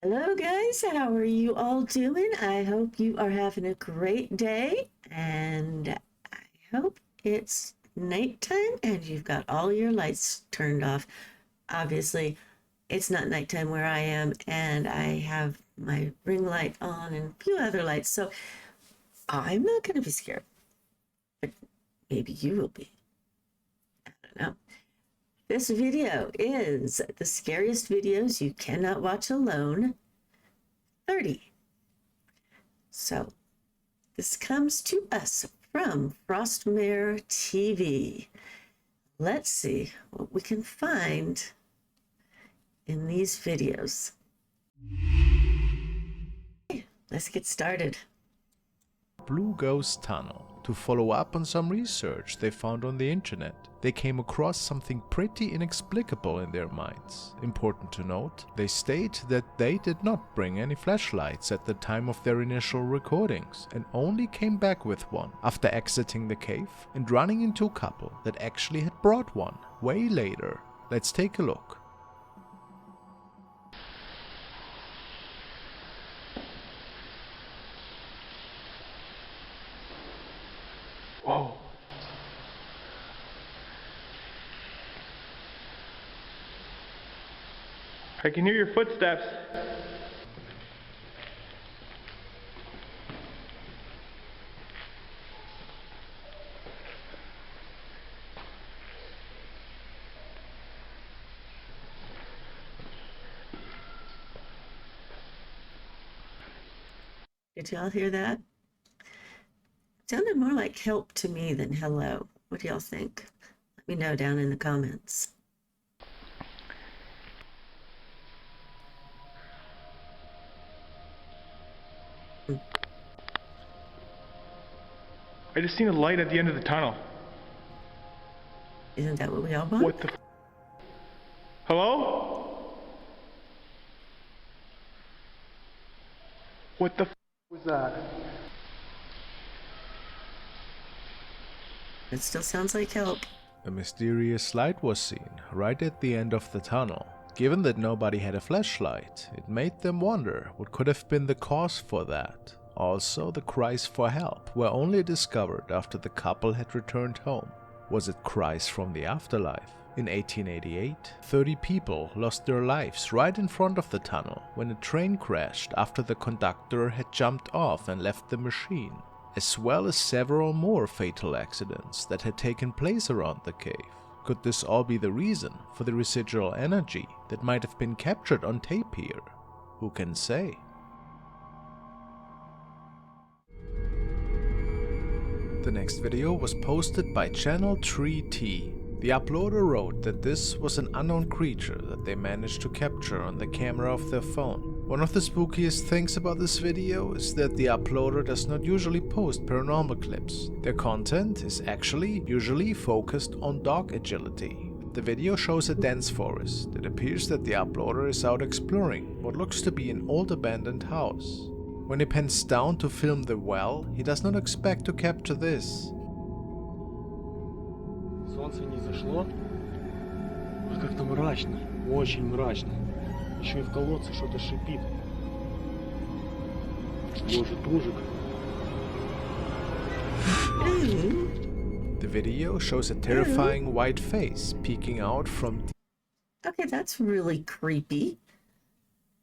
Hello, guys. How are you all doing? I hope you are having a great day, and I hope it's nighttime and you've got all your lights turned off. Obviously, it's not nighttime where I am, and I have my ring light on and a few other lights, so I'm not going to be scared, but maybe you will be. I don't know. This video is the scariest videos you cannot watch alone 30. So this comes to us from FrostmareTV. Let's see what we can find in these videos. Let's get started. Blue Ghost Tunnel. To follow up on some research they found on the internet, they came across something pretty inexplicable in their minds. Important to note, they state that they did not bring any flashlights at the time of their initial recordings and only came back with one after exiting the cave and running into a couple that actually had brought one way later. Let's take a look. Whoa. I can hear your footsteps. Did y'all hear that? Sounded more like help to me than hello. What do y'all think? Let me know down in the comments. I just seen a light at the end of the tunnel. Isn't that what we all want? What the Hello? What the was that? It still sounds like help. A mysterious light was seen right at the end of the tunnel. Given that nobody had a flashlight, it made them wonder what could have been the cause for that. Also, the cries for help were only discovered after the couple had returned home. Was it cries from the afterlife? In 1888, 30 people lost their lives right in front of the tunnel when a train crashed after the conductor had jumped off and left the machine, as well as several more fatal accidents that had taken place around the cave. Could this all be the reason for the residual energy that might have been captured on tape here? Who can say? The next video was posted by Channel 3T. The uploader wrote that this was an unknown creature that they managed to capture on the camera of their phone. One of the spookiest things about this video is that the uploader does not usually post paranormal clips. Their content is actually usually focused on dog agility. The video shows a dense forest. It appears that the uploader is out exploring what looks to be an old abandoned house. When he pans down to film the well, he does not expect to capture this. Солнце не зашло, а как-то мрачно, очень мрачно. Еще и в колодце что-то шипит. Может, ужик. The video shows a terrifying white face peeking out from Okay, that's really creepy.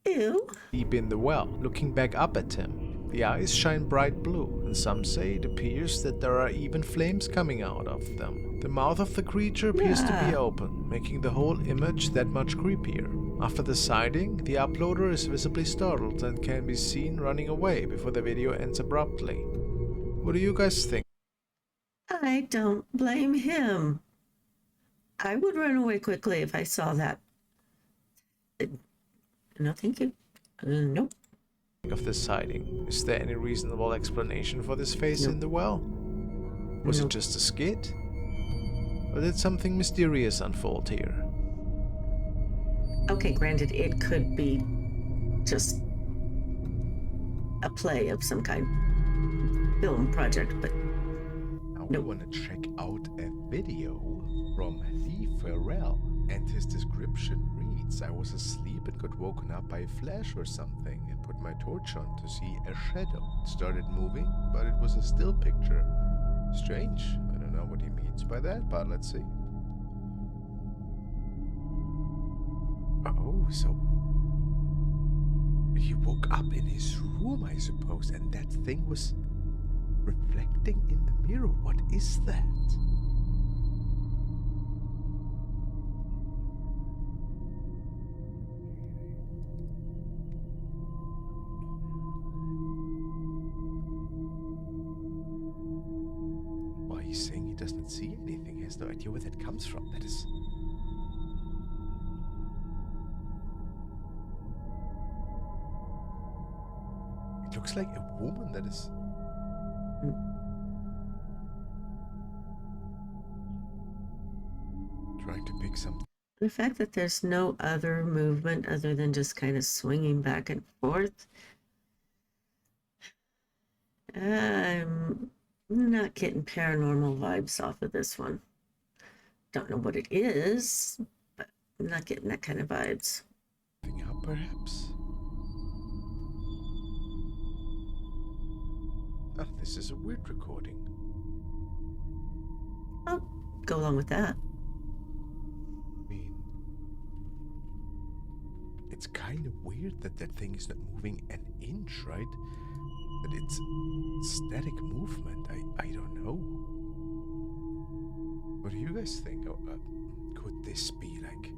Ew. deep in the well, looking back up at him. The eyes shine bright blue, and some say it appears that there are even flames coming out of them. The mouth of the creature appears to be open, making the whole image that much creepier. After the sighting, the uploader is visibly startled and can be seen running away before the video ends abruptly. What do you guys think? I don't blame him. I would run away quickly if I saw that. No, thank you. Nope. Of this sighting? Is there any reasonable explanation for this face in the well? Was it just a skit? Or did something mysterious unfold here? Okay, granted, it could be just a play of some kind, film project, but Now we want to check out a video from Lee Farrell, and his description reads: chance I was asleep and got woken up by a flash or something and put my torch on to see a shadow. It started moving, but it was a still picture. Strange. I don't know what he means by that, but let's see. Oh, so he woke up in his room, I suppose, and that thing was reflecting in the mirror. What is that? Well, he's saying he doesn't see anything. He has no idea where that comes from. That is... It looks like a woman that is... trying to pick something. The fact that there's no other movement other than just kind of swinging back and forth, I'm not getting paranormal vibes off of this one. Don't know what it is, but I'm not getting that kind of vibes. Up, perhaps? Ah, this is a weird recording. I'll go along with that. I mean, it's kind of weird that that thing is not moving an inch, right? That it's static movement. I don't know. What do you guys think? Could this be like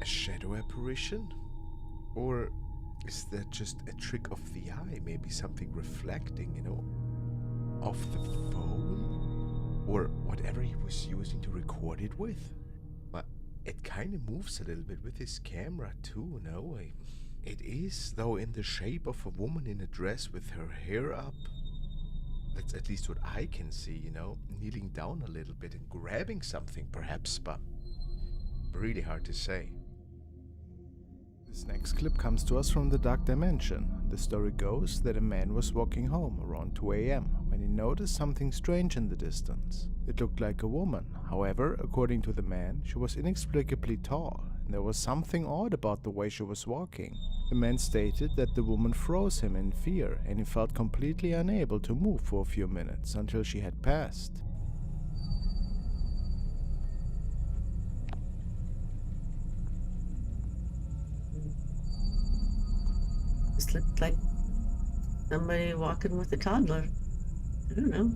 a shadow apparition? Or is that just a trick of the eye? Maybe something reflecting, you know, off the phone? Or whatever he was using to record it with? But it kind of moves a little bit with his camera too, no? It is, though, in the shape of a woman in a dress with her hair up. That's at least what I can see, you know, kneeling down a little bit and grabbing something perhaps, but really hard to say. This next clip comes to us from the Dark Dimension. The story goes that a man was walking home around 2 a.m. when he noticed something strange in the distance. It looked like a woman. However, according to the man, she was inexplicably tall, and there was something odd about the way she was walking. The man stated that the woman froze him in fear, and he felt completely unable to move for a few minutes until she had passed. This looked like somebody walking with a toddler. I don't know.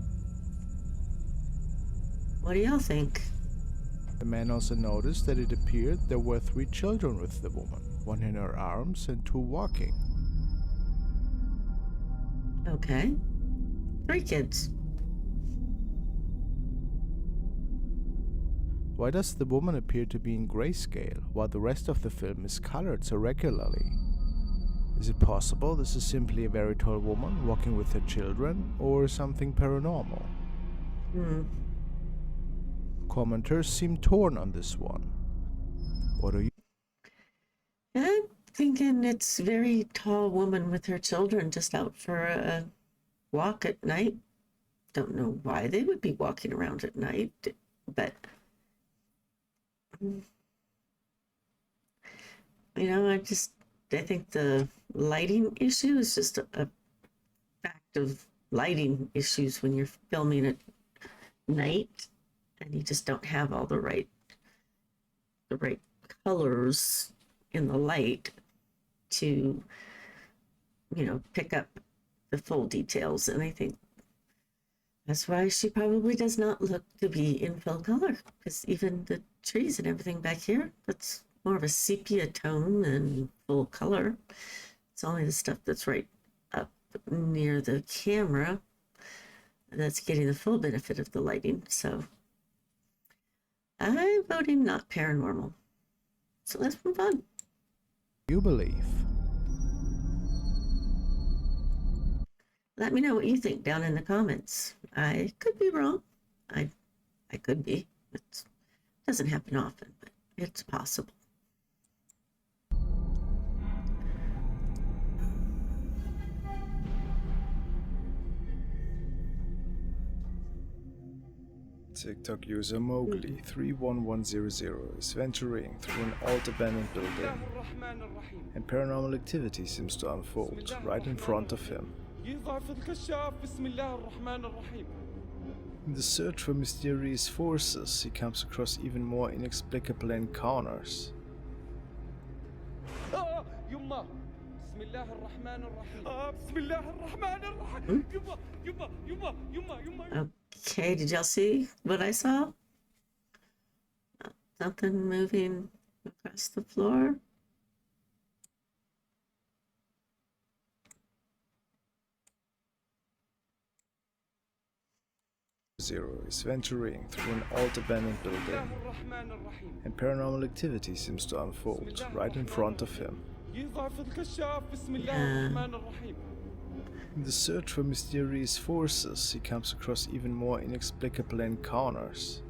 What do y'all think? The man also noticed that it appeared there were 3 children with the woman, 1 in her arms and 2 walking. Okay. 3 kids. Why does the woman appear to be in grayscale, while the rest of the film is colored so regularly? Is it possible this is simply a very tall woman walking with her children, or something paranormal? Commenters seem torn on this one. What are you? I'm thinking it's a very tall woman with her children just out for a walk at night. Don't know why they would be walking around at night, but you know, I think the lighting issue is just a fact of lighting issues when you're filming at night and you just don't have all the right colors in the light to, you know, pick up the full details. And I think that's why she probably does not look to be in full color, because even the trees and everything back here, that's more of a sepia tone than full color. It's only the stuff that's right up near the camera that's getting the full benefit of the lighting. So I'm voting not paranormal. So let's move on. You believe? Let me know what you think down in the comments. I could be wrong. I could be. It doesn't happen often, but it's possible. TikTok user Mowgli31100 is venturing through an old abandoned building, and paranormal activity seems to unfold right in front of him. In the search for mysterious forces, he comes across even more inexplicable encounters. Okay, did y'all see what I saw? Something moving across the floor. Zero is venturing through an old abandoned building, and paranormal activity seems to unfold right in front of him. In the search for mysterious forces, he comes across even more inexplicable encounters.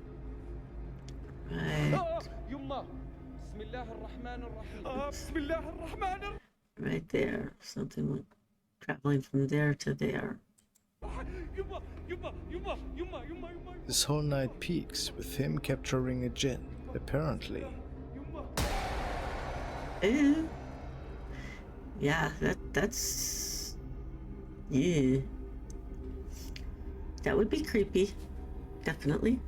Right. Right there. Something went traveling from there to there. This whole night peaks with him capturing a jinn, apparently. Ew. Yeah, that's yeah. That would be creepy. Definitely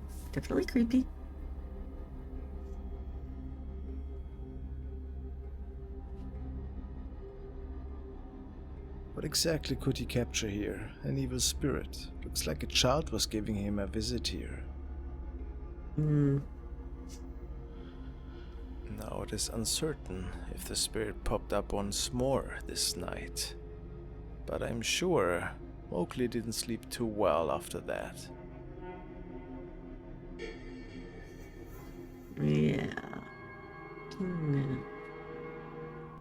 creepy. What exactly could he capture here? An evil spirit. Looks like a child was giving him a visit here. Now it is uncertain if the spirit popped up once more this night. But I'm sure Mowgli didn't sleep too well after that. Yeah.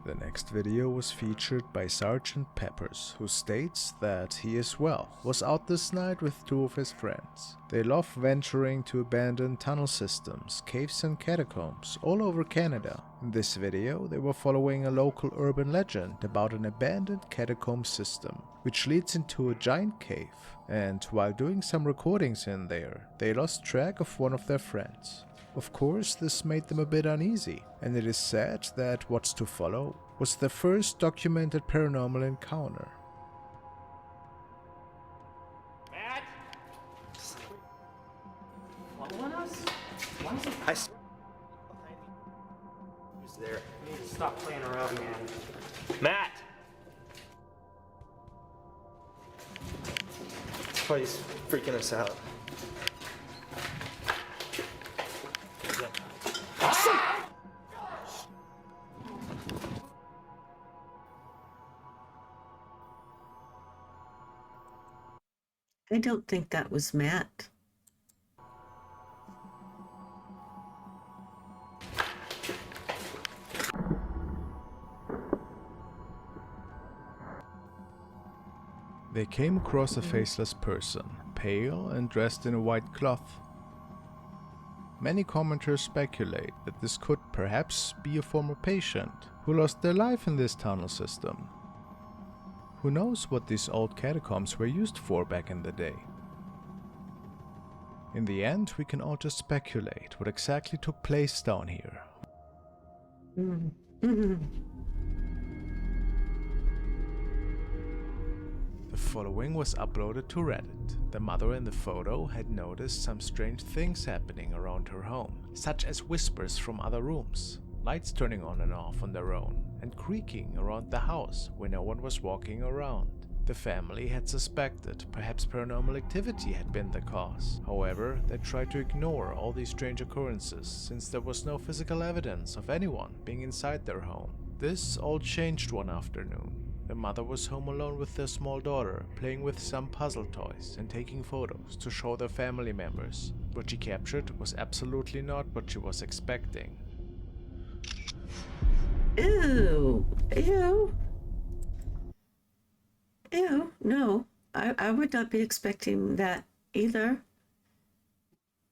The next video was featured by Sergeant Peppers, who states that he as well was out this night with two of his friends. They love venturing to abandoned tunnel systems, caves and catacombs all over Canada. In this video they were following a local urban legend about an abandoned catacomb system, which leads into a giant cave, and while doing some recordings in there, they lost track of one of their friends. Of course, this made them a bit uneasy, and it is said that what's to follow was the first documented paranormal encounter. Matt? Following us? Why is it Who's there? You need to stop playing around, man. Matt! Oh, he's freaking us out. I don't think that was Matt. They came across a faceless person, pale and dressed in a white cloth. Many commenters speculate that this could perhaps be a former patient who lost their life in this tunnel system. Who knows what these old catacombs were used for back in the day? In the end, we can all just speculate what exactly took place down here. The following was uploaded to Reddit. The mother in the photo had noticed some strange things happening around her home, such as whispers from other rooms, lights turning on and off on their own, and creaking around the house where no one was walking around. The family had suspected perhaps paranormal activity had been the cause. However, they tried to ignore all these strange occurrences since there was no physical evidence of anyone being inside their home. This all changed one afternoon. The mother was home alone with their small daughter, playing with some puzzle toys and taking photos to show their family members. What she captured was absolutely not what she was expecting. Ew. Ew. Ew. No. I would not be expecting that either.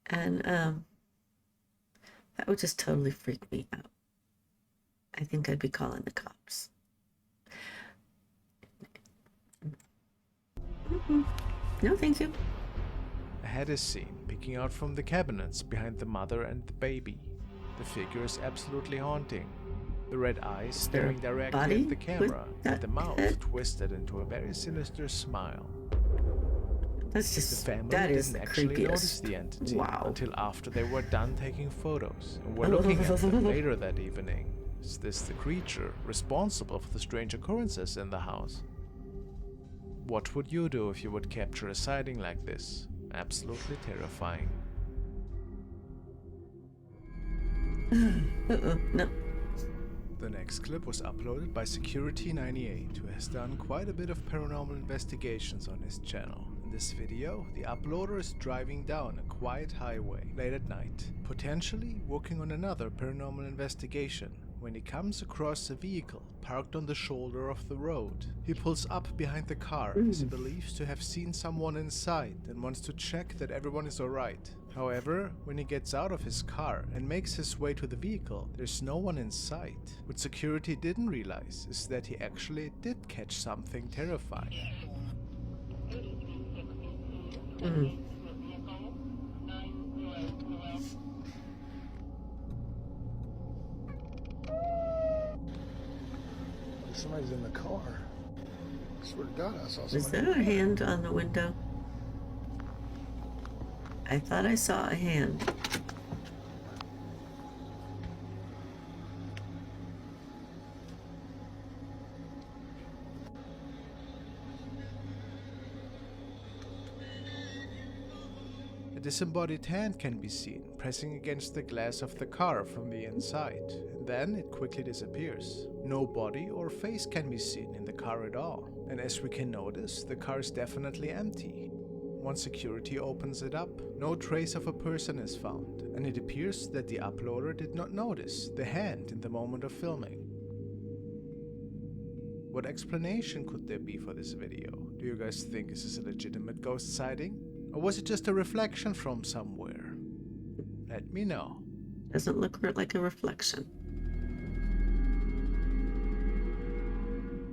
And that would just totally freak me out. I think I'd be calling the cops. No, thank you. A head is seen peeking out from the cabinets behind the mother and the baby. The figure is absolutely haunting. The red eyes staring directly body at the camera, with and that the mouth head? twisted into a very sinister smile. That's The just, family that is didn't the actually notice creepiest. the entity Wow. until after they were done taking photos and were looking at them later that evening. Is this the creature responsible for the strange occurrences in the house? What would you do if you would capture a sighting like this? Absolutely terrifying. No. The next clip was uploaded by Security98, who has done quite a bit of paranormal investigations on his channel. In this video, the uploader is driving down a quiet highway late at night, potentially working on another paranormal investigation, when he comes across a vehicle parked on the shoulder of the road. He pulls up behind the car as he believes to have seen someone inside and wants to check that everyone is alright. However, when he gets out of his car and makes his way to the vehicle, there's no one in sight. What security didn't realize is that he actually did catch something terrifying. Somebody's in the car. I swear to God, I saw Is somebody. there a hand on the window? I thought I saw a hand. A disembodied hand can be seen pressing against the glass of the car from the inside, and then it quickly disappears. No body or face can be seen in the car at all, and as we can notice, the car is definitely empty. Once security opens it up, no trace of a person is found, and it appears that the uploader did not notice the hand in the moment of filming. What explanation could there be for this video? Do you guys think this is a legitimate ghost sighting? Or was it just a reflection from somewhere? Let me know. Doesn't look like a reflection.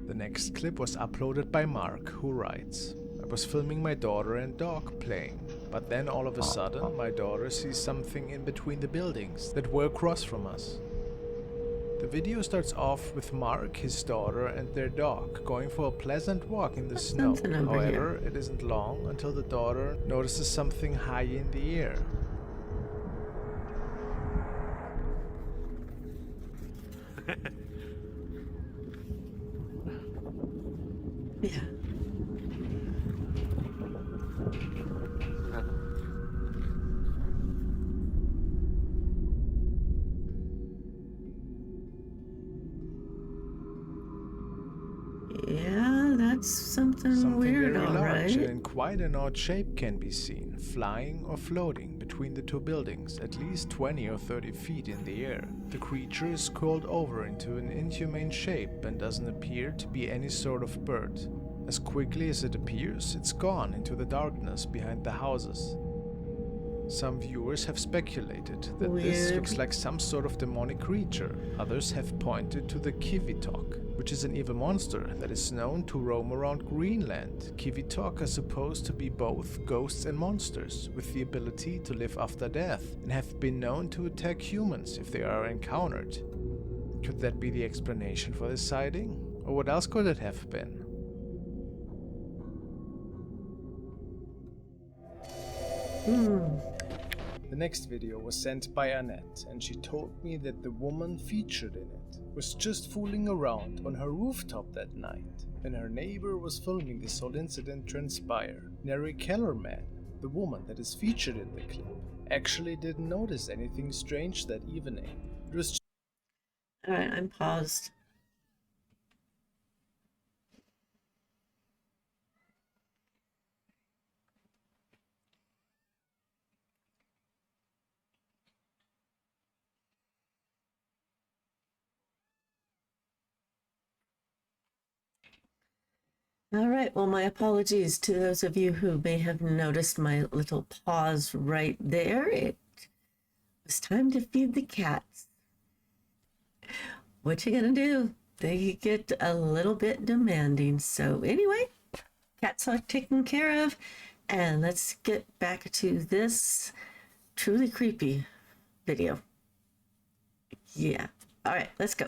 The next clip was uploaded by Mark, who writes, I was filming my daughter and dog playing, but then all of a sudden my daughter sees something in between the buildings that were across from us. The video starts off with Mark, his daughter, and their dog going for a pleasant walk in the snow. something over However, it isn't long until the daughter notices something high in the air. Yeah. Yeah, that's something weird, very all large and right. in quite an odd shape can be seen, flying or floating between the two buildings, at least 20 or 30 feet in the air. The creature is curled over into an inhumane shape and doesn't appear to be any sort of bird. As quickly as it appears, it's gone into the darkness behind the houses. Some viewers have speculated that this Weird. looks like some sort of demonic creature. Others have pointed to the Kivitok, which is an evil monster that is known to roam around Greenland. Kivitok are supposed to be both ghosts and monsters, with the ability to live after death, and have been known to attack humans if they are encountered. Could that be the explanation for this sighting? Or what else could it have been? The next video was sent by Annette, and she told me that the woman featured in it was just fooling around on her rooftop that night, and her neighbor was filming this whole incident transpire. Neri Kellerman, the woman that is featured in the clip, actually didn't notice anything strange that evening. It was All right, I'm paused. All right, well, my apologies to those of you who may have noticed my little pause right there. It was time to feed the cats. What you gonna do? They get a little bit demanding. So anyway, cats are taken care of. And let's get back to this truly creepy video. Yeah. All right, let's go.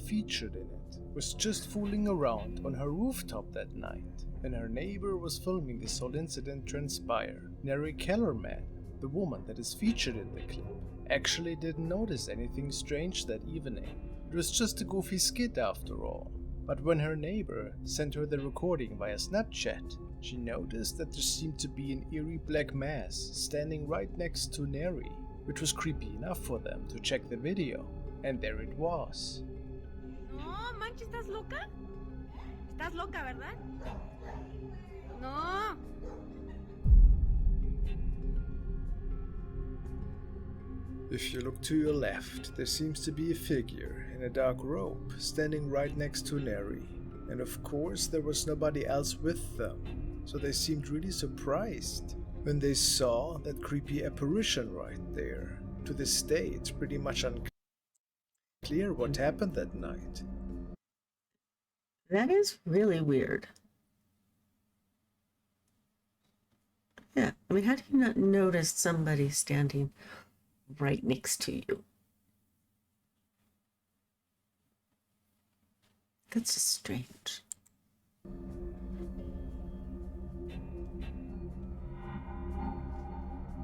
Featured in it was just fooling around on her rooftop that night, and her neighbor was filming this whole incident transpire. Neri Kellerman, the woman that is featured in the clip, actually didn't notice anything strange that evening. It was just a goofy skit after all. But when her neighbor sent her the recording via Snapchat, she noticed that there seemed to be an eerie black mass standing right next to Neri, which was creepy enough for them to check the video, and there it was. No, manches, ¿estás loca? ¿Estás loca, verdad? No. If you look to your left, there seems to be a figure in a dark robe standing right next to Neri. And of course there was nobody else with them, so they seemed really surprised when they saw that creepy apparition right there. To this day, it's pretty much unclear what happened that night. That is really weird. Yeah, I mean, how do you not notice somebody standing right next to you? That's just strange.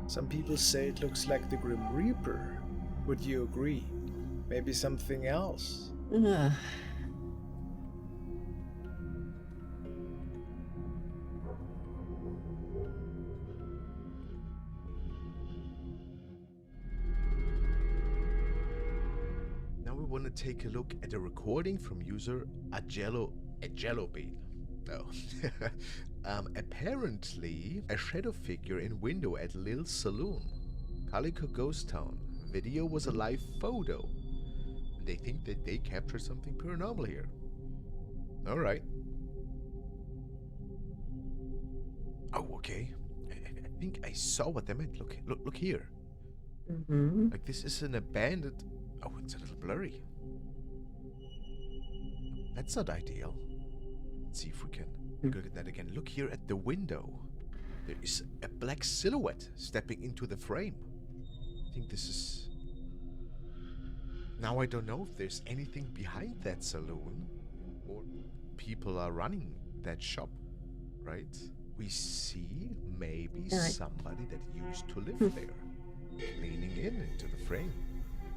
Some people say it looks like the Grim Reaper. Would you agree? Maybe something else? Ugh. Now we want to take a look at a recording from user Ajello Bean. No. Apparently, a shadow figure in window at Lil Saloon, Calico Ghost Town. Video was a live photo. They think that they captured something paranormal here. Alright. Oh, okay. I think I saw what they meant. Look here. Mm-hmm. Like this is an abandoned... Oh, it's a little blurry. That's not ideal. Let's see if we can look at that again. Look here at the window. There is a black silhouette stepping into the frame. I think this is... Now I don't know if there's anything behind that saloon or people are running that shop, right? We see maybe somebody that used to live there, leaning into the frame.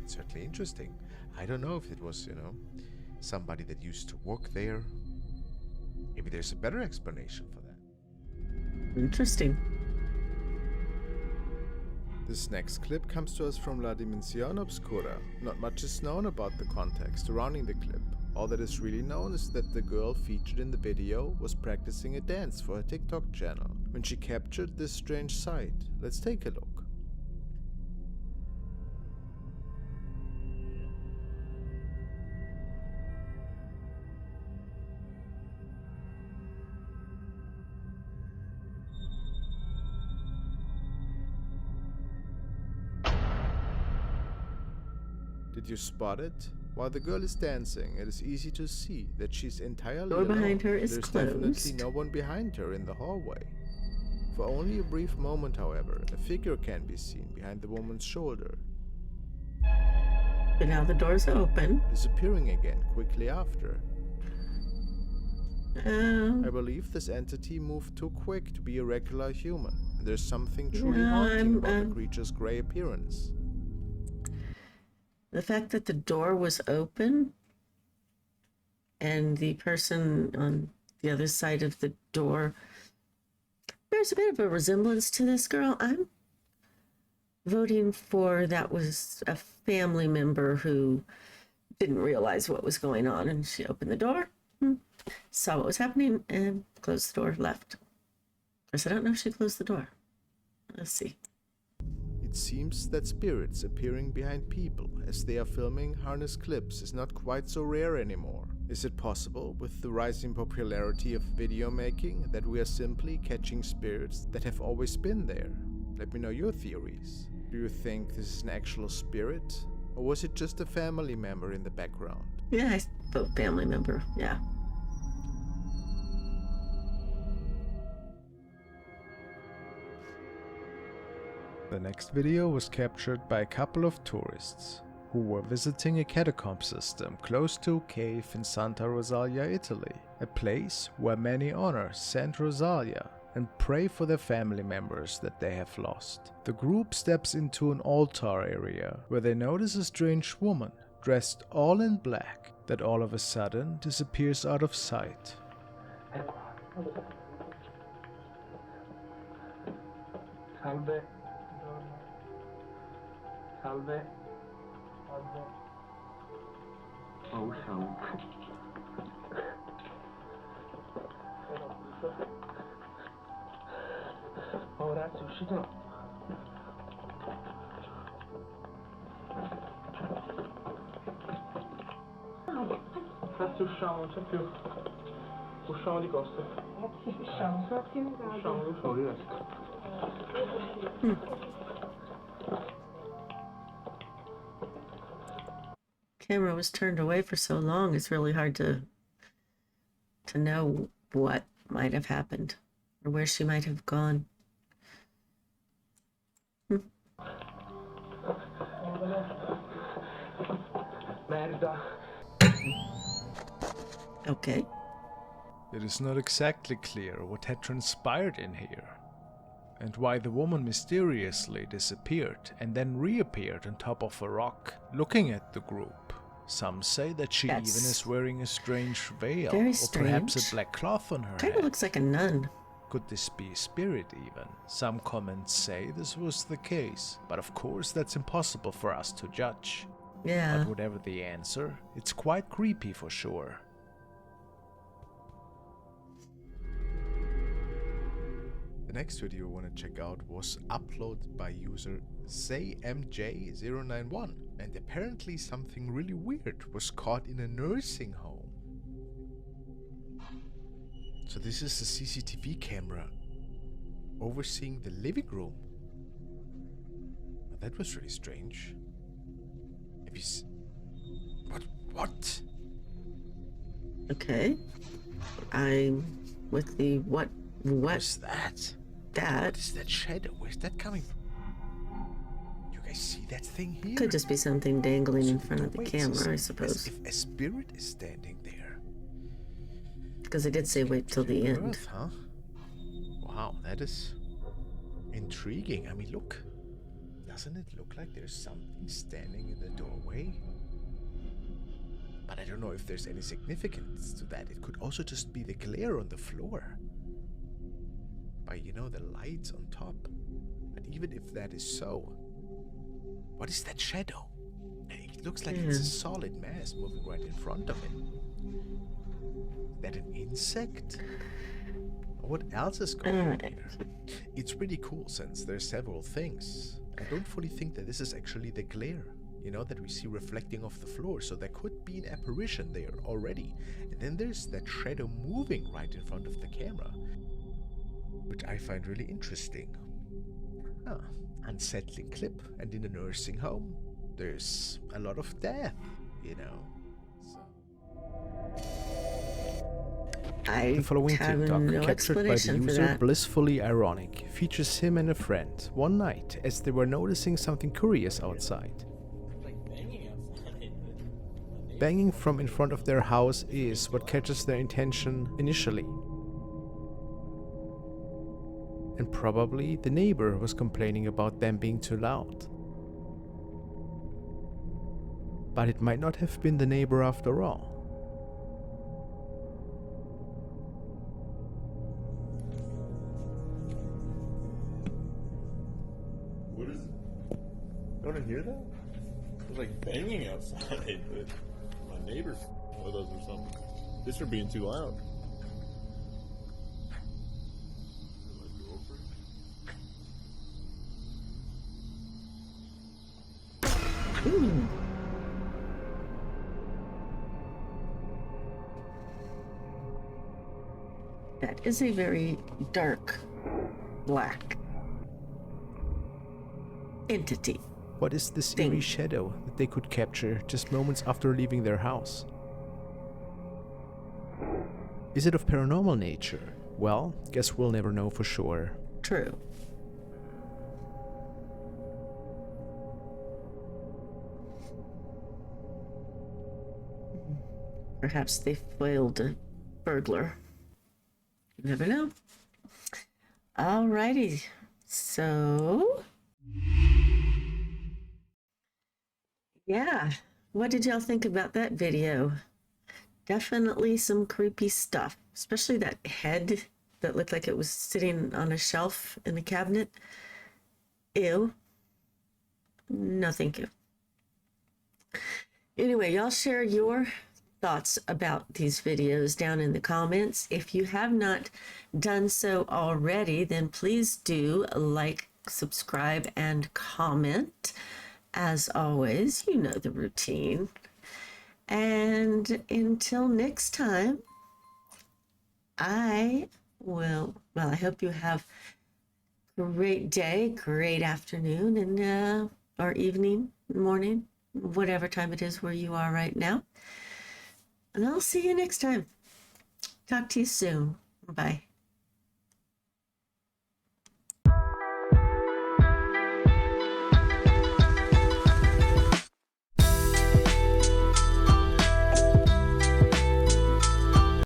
It's certainly interesting. I don't know if it was, somebody that used to work there. Maybe there's a better explanation for that. Interesting. This next clip comes to us from La Dimensión Obscura. Not much is known about the context surrounding the clip. All that is really known is that the girl featured in the video was practicing a dance for her TikTok channel when she captured this strange sight. Let's take a look. Did you spot it? While the girl is dancing, it is easy to see that she's entirely Door alone. behind her is There's closed. definitely no one behind her in the hallway. For only a brief moment, however, a figure can be seen behind the woman's shoulder, But now the door's open. disappearing again quickly after. I believe this entity moved too quick to be a regular human. There's something truly No, haunting about I'm- the creature's grey appearance. The fact that the door was open and the person on the other side of the door, there's a bit of a resemblance to this girl. I'm voting for that was a family member who didn't realize what was going on, and she opened the door, saw what was happening, and closed the door, left. Of course, I don't know if she closed the door. Let's see. It seems that spirits appearing behind people as they are filming harness clips is not quite so rare anymore. Is it possible, with the rising popularity of video making, that we are simply catching spirits that have always been there? Let me know your theories. Do you think this is an actual spirit? Or was it just a family member in the background? Yeah, I vote family member. Yeah. The next video was captured by a couple of tourists who were visiting a catacomb system close to a cave in Santa Rosalia, Italy, a place where many honor Saint Rosalia and pray for their family members that they have lost. The group steps into an altar area where they notice a strange woman dressed all in black that all of a sudden disappears out of sight. Salve. Salve. Oh, ciao. Oh, ragazzi, è uscito. Ragazzi, usciamo, non c'è più. Usciamo di costa. Usciamo. Usciamo, io sono riesco. Camera was turned away for so long, it's really hard to know what might have happened or where she might have gone. Merda. Okay. It is not exactly clear what had transpired in here, and why the woman mysteriously disappeared and then reappeared on top of a rock, looking at the group. Some say that she That's even is wearing a strange veil, very or perhaps strange. a black cloth on her Kind of head. looks like a nun. Could this be a spirit even? Some comments say this was the case, but of course that's impossible for us to judge. Yeah. But whatever the answer, it's quite creepy for sure. The next video I want to check out was uploaded by user ZayMJ091, and apparently something really weird was caught in a nursing home. So this is a CCTV camera overseeing the living room. Well, that was really strange. Have you What? Okay. I'm with the what What's that? that What is that shadow? Where's that coming from? You guys see that thing here? could just be something dangling in front of the Wait, camera, I as suppose. if a spirit is standing there. Because it did say wait till the end. Earth, huh? Wow, that is intriguing. I mean, look. Doesn't it look like there's something standing in the doorway? But I don't know if there's any significance to that. It could also just be the glare on the floor. By, you know, the lights on top. But even if that is so, what is that shadow? It looks like it's a solid mass moving right in front of it. Is that an insect? What else is going on here? It's pretty cool since there's several things. I don't fully think that this is actually the glare, you know, that we see reflecting off the floor. So there could be an apparition there already. And then there's that shadow moving right in front of the camera, which I find really interesting. Unsettling clip. And in a nursing home, there's a lot of death, you know. I The following have TikTok, no captured by the explanation for user that. Blissfully Ironic, features him and a friend one night as they were noticing something curious outside. Banging from in front of their house is what catches their attention initially. And probably the neighbor was complaining about them being too loud. But it might not have been the neighbor after all. What is it? You want to hear that? There's like banging outside, but my neighbors with us or something. This are being too loud. Ooh. That is a very dark black entity. What is this eerie shadow that they could capture just moments after leaving their house? Is it of paranormal nature? Well, guess we'll never know for sure. True. Perhaps they foiled a burglar. You never know. Alrighty. So, yeah. What did y'all think about that video? Definitely some creepy stuff, especially that head that looked like it was sitting on a shelf in the cabinet. Ew. No, thank you. Anyway, y'all share your thoughts about these videos down in the comments. If you have not done so already, then please do like, subscribe, and comment. As always, you know the routine. And until next time, I hope you have a great day, great afternoon, and or evening, morning, whatever time it is where you are right now. And I'll see you next time. Talk to you soon. Bye.